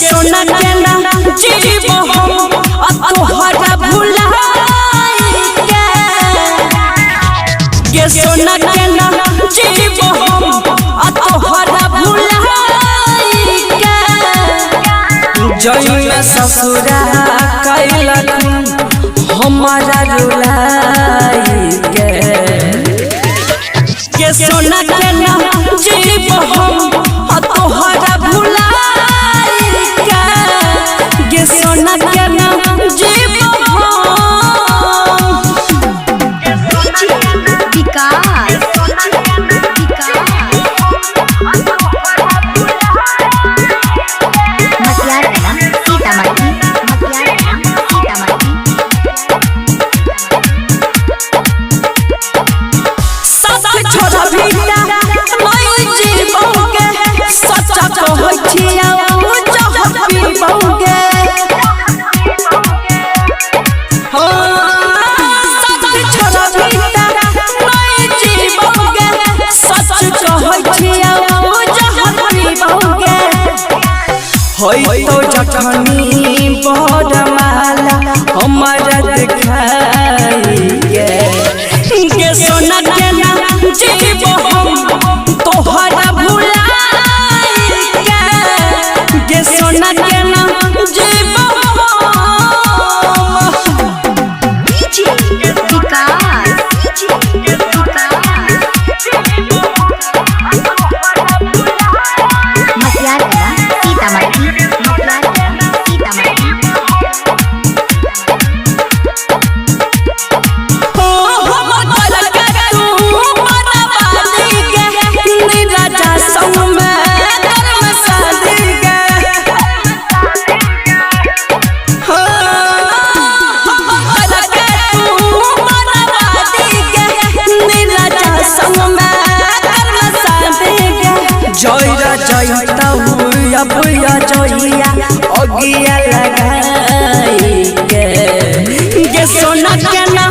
सोना केना जीव हम तोहरा भुलाई के सोना केना जीव हम तोहरा भुलाई के जइया ससुरा कैलक हमारा रुलाई के सोना केना जीव हम तोहरा भुलाई सोना केना जीव तो जखनी बरमाला हमारा दिखाई के सोना केना जीव हम तोहरा भुलाई के सोना केना जीव बुया जोइया ओगिया लगाई के सोना केना